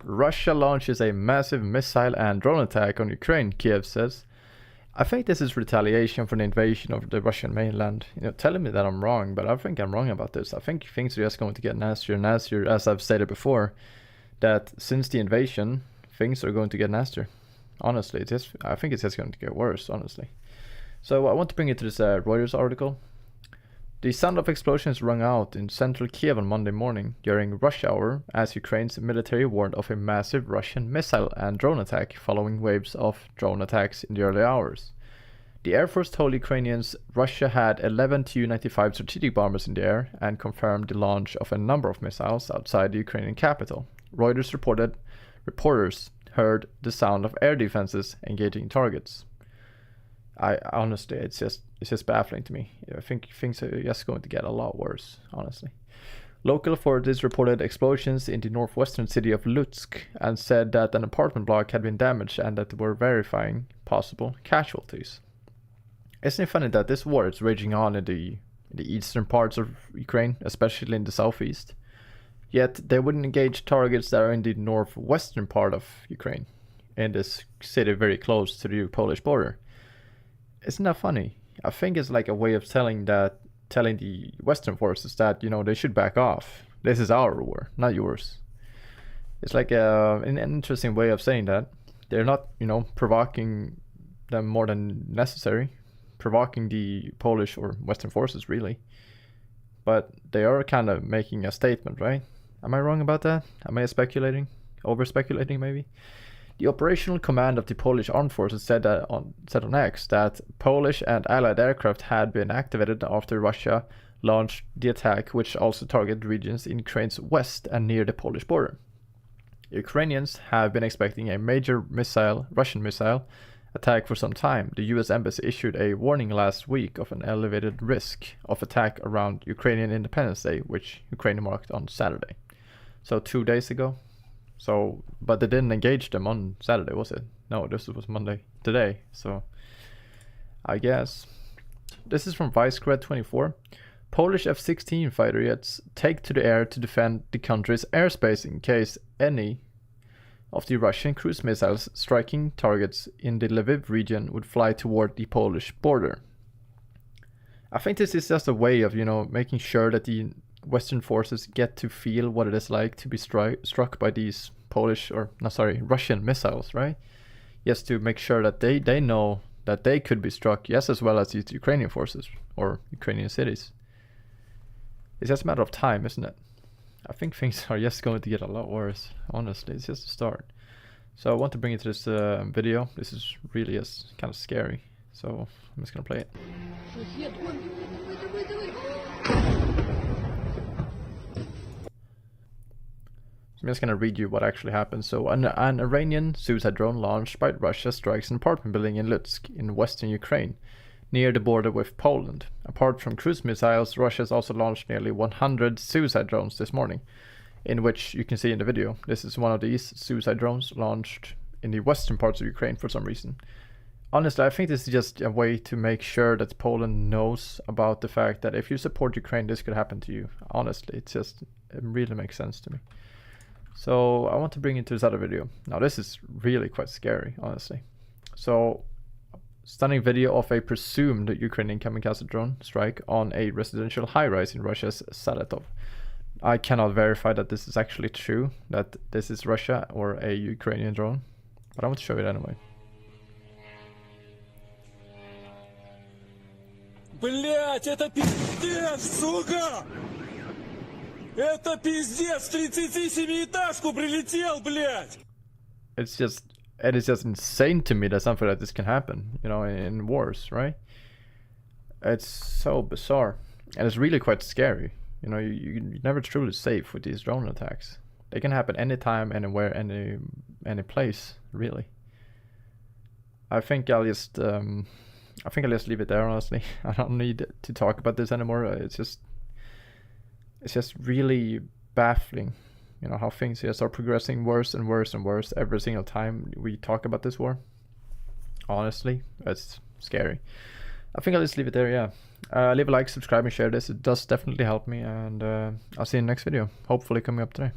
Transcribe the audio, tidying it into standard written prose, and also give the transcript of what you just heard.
Russia launches a massive missile and drone attack on Ukraine, Kiev says. I think this is retaliation for the invasion of the Russian mainland. Telling me that I'm wrong, but I think I'm wrong about this. I think things are just going to get nastier and nastier, as I've stated before, that since the invasion, things are going to get nastier. Honestly, I think it's just going to get worse, honestly. So I want to bring you to this Reuters article. The sound of explosions rung out in central Kiev on Monday morning during rush hour as Ukraine's military warned of a massive Russian missile and drone attack following waves of drone attacks in the early hours. The Air Force told Ukrainians Russia had 11 Tu-95 strategic bombers in the air and confirmed the launch of a number of missiles outside the Ukrainian capital. Reuters reporters heard the sound of air defenses engaging targets. I honestly, it's just baffling to me. I think things are just going to get a lot worse, honestly. Local authorities reported explosions in the northwestern city of Lutsk and said that an apartment block had been damaged and that they were verifying possible casualties. Isn't it funny that this war is raging on in the eastern parts of Ukraine, especially in the southeast? Yet they wouldn't engage targets that are in the northwestern part of Ukraine, in this city very close to the Polish border. Isn't that funny? I think it's like a way of telling the Western forces that, they should back off. This is our war, not yours. It's like an interesting way of saying that. They're not, provoking them more than necessary, provoking the Polish or Western forces, really. But they are kind of making a statement, right? Am I wrong about that? Am I speculating? Over-speculating, maybe? The operational command of the Polish armed forces said on X that Polish and Allied aircraft had been activated after Russia launched the attack, which also targeted regions in Ukraine's west and near the Polish border. Ukrainians have been expecting a major Russian missile attack for some time. The US Embassy issued a warning last week of an elevated risk of attack around Ukrainian Independence Day, which Ukraine marked on Saturday. So 2 days ago. But they didn't engage them on Saturday, was it? No, this was Monday, today. So, I guess. This is from Vicegrad24. Polish F-16 fighter jets take to the air to defend the country's airspace in case any of the Russian cruise missiles striking targets in the Lviv region would fly toward the Polish border. I think this is just a way of, making sure that the Western forces get to feel what it is like to be struck by these Russian missiles, right? Just to make sure that they know that they could be struck, yes, as well as these Ukrainian forces or Ukrainian cities. It's just a matter of time, isn't it? I think things are just going to get a lot worse, honestly. It's just a start. So I want to bring you to this video. This is really kind of scary. So I'm just going to play it. I'm just going to read you what actually happened. So an Iranian suicide drone launched by Russia strikes an apartment building in Lutsk in western Ukraine, near the border with Poland. Apart from cruise missiles, Russia has also launched nearly 100 suicide drones this morning, in which you can see in the video. This is one of these suicide drones launched in the western parts of Ukraine for some reason. Honestly, I think this is just a way to make sure that Poland knows about the fact that if you support Ukraine, this could happen to you. Honestly, it really makes sense to me. So I want to bring you to this other video. Now this is really quite scary, honestly. So, stunning video of a presumed Ukrainian kamikaze drone strike on a residential high-rise in Russia's Saratov. I cannot verify that this is actually true, that this is Russia or a Ukrainian drone, but I want to show it anyway. Блять, это пиздец, сука! Это пиздец, 37-этажку прилетел, блять! It is just insane to me that something like this can happen, in wars, right? It's so bizarre, and it's really quite scary. You're never truly safe with these drone attacks. They can happen anytime, anywhere, any place, really. I think I'll just leave it there, honestly. I don't need to talk about this anymore. It's just really baffling, how things just are progressing worse and worse and worse every single time we talk about this war. Honestly, it's scary. I think I'll just leave it there, yeah. Leave a like, subscribe, and share this. It does definitely help me, and I'll see you in the next video, hopefully coming up today.